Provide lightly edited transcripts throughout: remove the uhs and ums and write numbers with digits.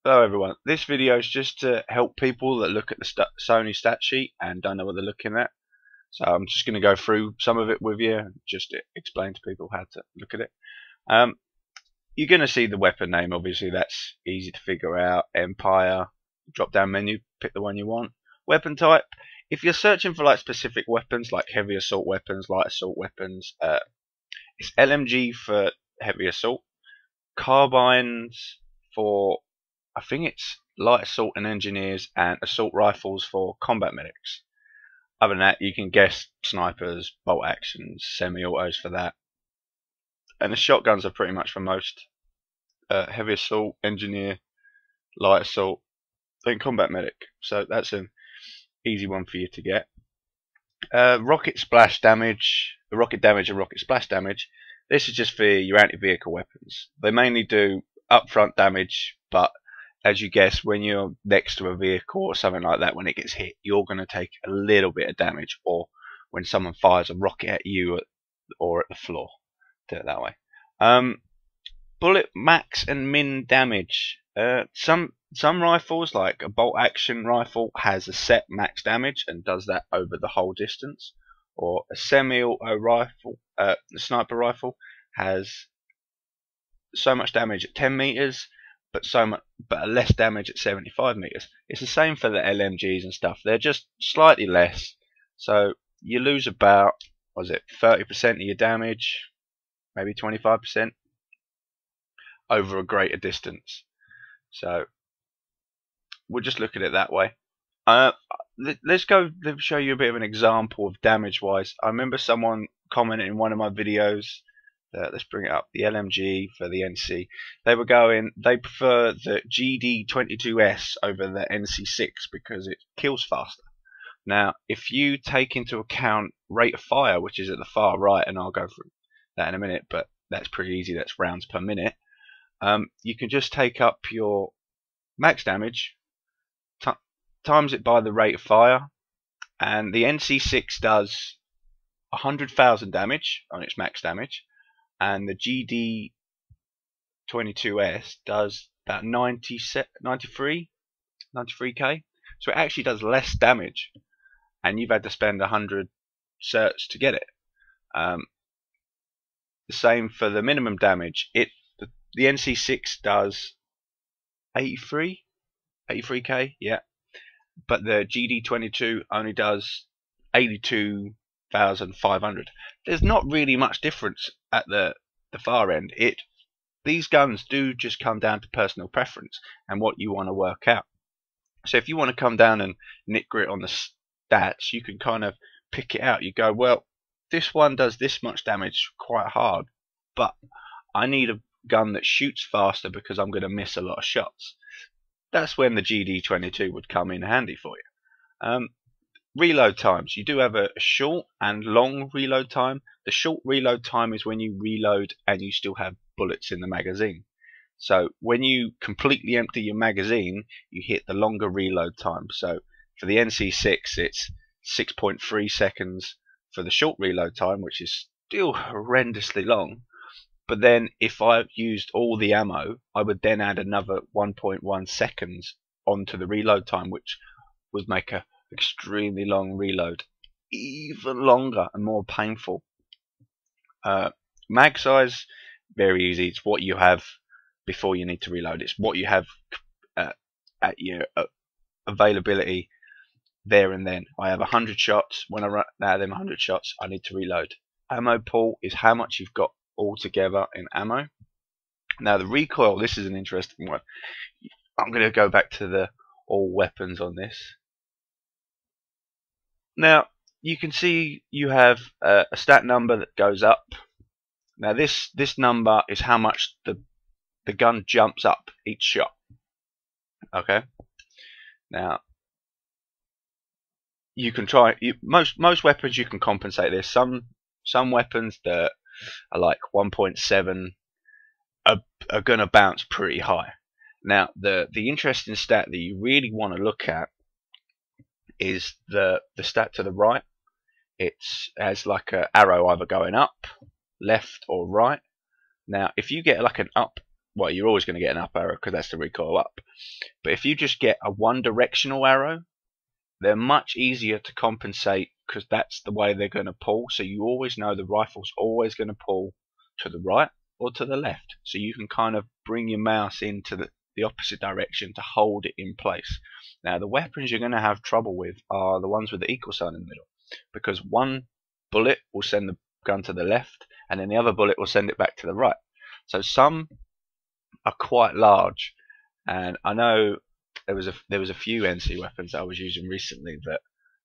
Hello everyone, this video is just to help people that look at the Sony stat sheet and don't know what they're looking at. So I'm just going to go through some of it with you, just to explain to people how to look at it. You're going to see the weapon name, obviously that's easy to figure out. Empire, drop down menu, pick the one you want. Weapon type, if you're searching for like specific weapons like heavy assault weapons, light assault weapons, it's LMG for heavy assault, carbines for, I think it's light assault and engineers, and assault rifles for combat medics. Other than that, you can guess snipers, bolt actions, semi-autos for that. And the shotguns are pretty much for most. Heavy assault, engineer, light assault, then combat medic. So that's an easy one for you to get. Rocket splash damage, rocket damage and rocket splash damage. This is just for your anti-vehicle weapons. They mainly do upfront damage, but as you guess, when you're next to a vehicle or something like that, when it gets hit, you're going to take a little bit of damage, or when someone fires a rocket at you or at the floor. Do it that way. Bullet max and min damage. Some rifles, like a bolt action rifle, has a set max damage and does that over the whole distance. Or a semi-auto rifle, a sniper rifle, has so much damage at 10 meters, but less damage at 75 meters. It's the same for the LMGs and stuff. They're just slightly less, so you lose about 30% of your damage, maybe 25%, over a greater distance. So we'll just look at it that way. Let's show you a bit of an example of damage wise. I remember someone commented in one of my videos, let's bring it up, the LMG for the NC. They prefer the GD22S over the NC6 because it kills faster. Now, if you take into account rate of fire, which is at the far right, and I'll go through that in a minute, but that's pretty easy, that's rounds per minute. You can just take up your max damage, times it by the rate of fire, and the NC6 does 100,000 damage on its max damage, and the GD22S does about 93k. So it actually does less damage, and you've had to spend 100 certs to get it. The same for the minimum damage. The NC6 does 83k, yeah, but the GD22 only does 82,500. There's not really much difference at the far end. These guns do just come down to personal preference and what you want to work out. So if you want to come down and nit grit on the stats, you can kind of pick it out. You go, well, this one does this much damage quite hard, but I need a gun that shoots faster because I'm going to miss a lot of shots. That's when the GD22 would come in handy for you. Reload times. You do have a short and long reload time. The short reload time is when you reload and you still have bullets in the magazine. So when you completely empty your magazine, you hit the longer reload time. So for the NC6, it's 6.3 seconds for the short reload time, which is still horrendously long. But then if I used all the ammo, I would then add another 1.1 seconds onto the reload time, which would make a extremely long reload even longer and more painful. Mag size, very easy. It's what you have before you need to reload. It's what you have at your availability there and then. I have 100 shots. When I run out of them 100 shots, I need to reload. Ammo pool is how much you've got altogether in ammo. Now the recoil, this is an interesting one. I'm going to go back to the all weapons on this. Now you can see you have a stat number that goes up. Now this number is how much the gun jumps up each shot. Okay. Now you can try most weapons you can compensate this. Some weapons that are like 1.7 are going to bounce pretty high. Now the interesting stat that you really want to look at is the stat to the right. It has like an arrow either going up, left or right. Now if you get like an up well, you're always going to get an up arrow because that's the recoil up. But if you just get a one directional arrow, they're much easier to compensate because that's the way they're going to pull. So you always know the rifle's always going to pull to the right or to the left. So you can kind of bring your mouse into the opposite direction to hold it in place. Now the weapons you're going to have trouble with are the ones with the equal sign in the middle, because one bullet will send the gun to the left and then the other bullet will send it back to the right. So some are quite large, and I know there was a few NC weapons that I was using recently that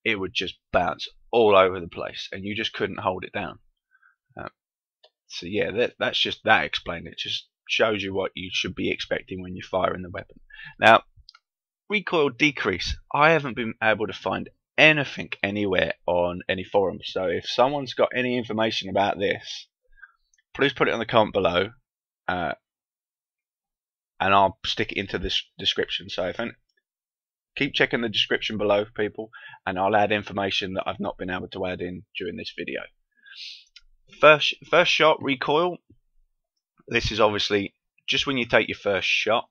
it would just bounce all over the place and you just couldn't hold it down. So yeah, that's just that explained. It just shows you what you should be expecting when you're firing the weapon. Now, recoil decrease. I haven't been able to find anything anywhere on any forums. So if someone's got any information about this, please put it in the comment below, and I'll stick it into this description. So keep checking the description below, people, and I'll add information that I've not been able to add in during this video. First shot recoil. This is obviously just when you take your first shot.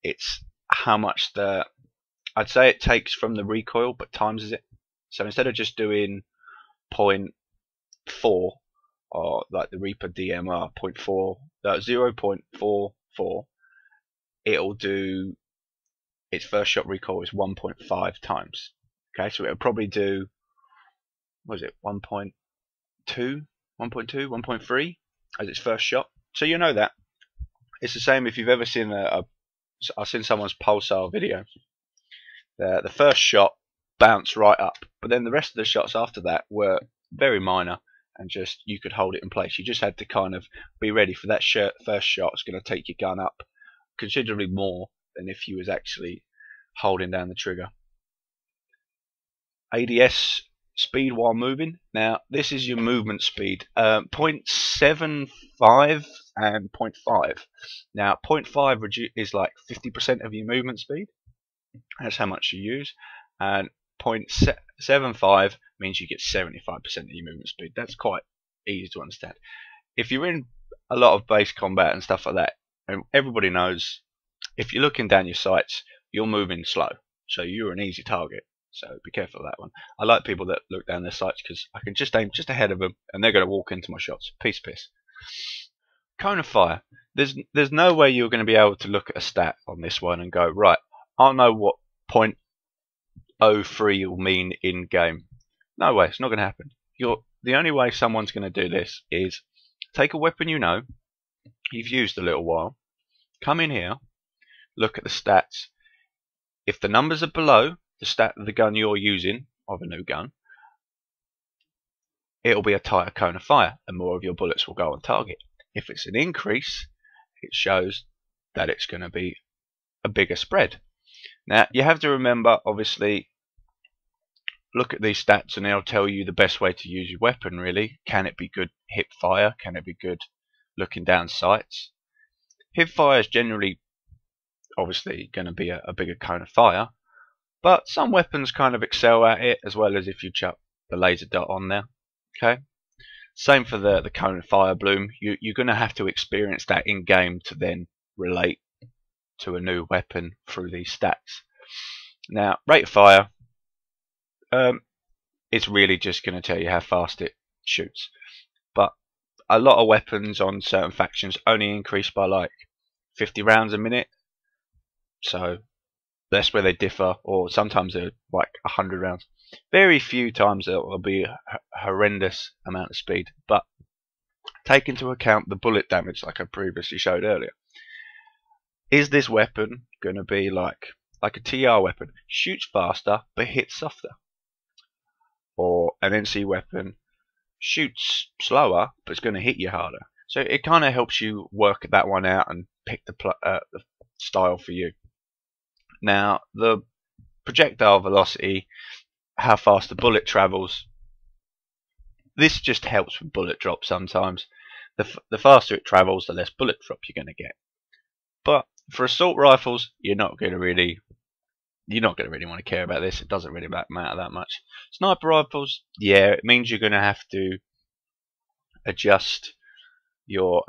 It's how much I'd say it takes from the recoil, but times it. So instead of just doing 0.4 or like the Reaper DMR 0.44, it'll do its first shot recoil is 1.5 times. Okay, so it'll probably do, what was it, 1.2, 1.3 as its first shot. So you know that. It's the same if you've ever seen I've seen someone's pulsar video. The first shot bounced right up, but then the rest of the shots after that were very minor and just you could hold it in place. You just had to kind of be ready for that first shot. It's going to take your gun up considerably more than if you was actually holding down the trigger. ADS speed while moving. Now this is your movement speed, 0.75 and 0.5. Now 0.5 is like 50% of your movement speed. That's how much you use, and 0.75 means you get 75% of your movement speed. That's quite easy to understand. If you're in a lot of base combat and stuff like that, and everybody knows, if you're looking down your sights, you're moving slow, so you're an easy target. So be careful of that one. I like people that look down their sights because I can just aim just ahead of them and they're going to walk into my shots. Piss. Cone of fire. There's no way you're going to be able to look at a stat on this one and go, right, I know what 0.03 will mean in game. No way, it's not going to happen. The only way someone's going to do this is take a weapon you've used a little while, come in here, look at the stats. If the numbers are below the stat of the gun you're using, of a new gun, it'll be a tighter cone of fire and more of your bullets will go on target. If it's an increase, it shows that it's going to be a bigger spread. Now you have to remember, obviously, look at these stats and they'll tell you the best way to use your weapon really. Can it be good hip fire? Can it be good looking down sights? Hip fire is generally obviously going to be a bigger cone of fire, but some weapons kind of excel at it, as well as if you chuck the laser dot on there. Okay, same for the cone of fire bloom. You're going to have to experience that in game to then relate to a new weapon through these stats. Now rate of fire, it's really just going to tell you how fast it shoots, but a lot of weapons on certain factions only increase by like 50 rounds a minute, so that's where they differ, or sometimes they're like 100 rounds. Very few times there will be a horrendous amount of speed, but take into account the bullet damage like I previously showed earlier. Is this weapon going to be like a TR weapon, shoots faster but hits softer, or an NC weapon shoots slower but it's going to hit you harder? So it kind of helps you work that one out and pick the style for you. Now the projectile velocity, how fast the bullet travels, this just helps with bullet drop sometimes. The faster it travels, the less bullet drop you're going to get. But for assault rifles, you're not going to really want to care about this. It doesn't really matter that much. Sniper rifles, yeah, it means you're going to have to adjust your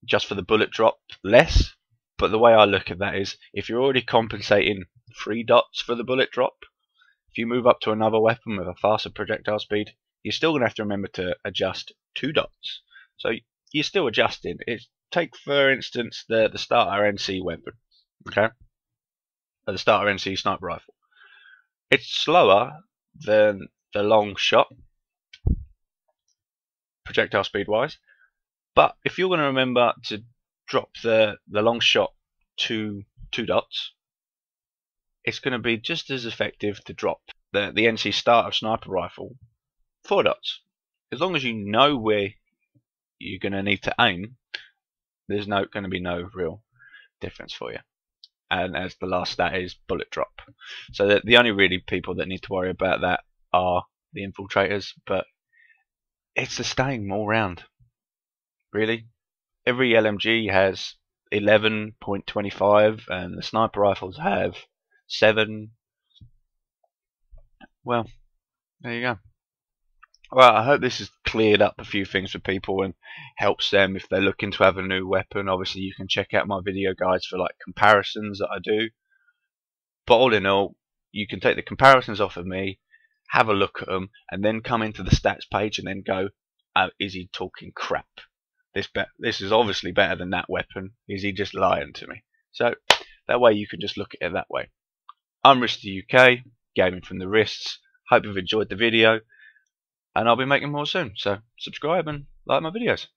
just for the bullet drop less. But the way I look at that is, if you're already compensating 3 dots for the bullet drop, if you move up to another weapon with a faster projectile speed, you're still going to have to remember to adjust 2 dots. So you're still adjusting. Take for instance the starter NC weapon, okay, the starter NC sniper rifle. It's slower than the long shot, projectile speed wise, but if you're going to remember to drop the long shot to 2 dots, it's going to be just as effective to drop the NC starter sniper rifle 4 dots. As long as you know where you're going to need to aim, there's going to be no real difference for you. And as the last stat is bullet drop. So the only really people that need to worry about that are the infiltrators, but it's the staying all round. Really, every LMG has 11.25 and the sniper rifles have 7. Well, there you go. Well, I hope this has cleared up a few things for people and helps them if they're looking to have a new weapon. Obviously, you can check out my video guides for like comparisons that I do. But all in all, you can take the comparisons off of me, have a look at them, and then come into the stats page and then go, oh, is he talking crap? This is obviously better than that weapon. Is he just lying to me? So that way you can just look at it that way. I'm Wristy UK, gaming from the wrists. Hope you've enjoyed the video, and I'll be making more soon. So subscribe and like my videos.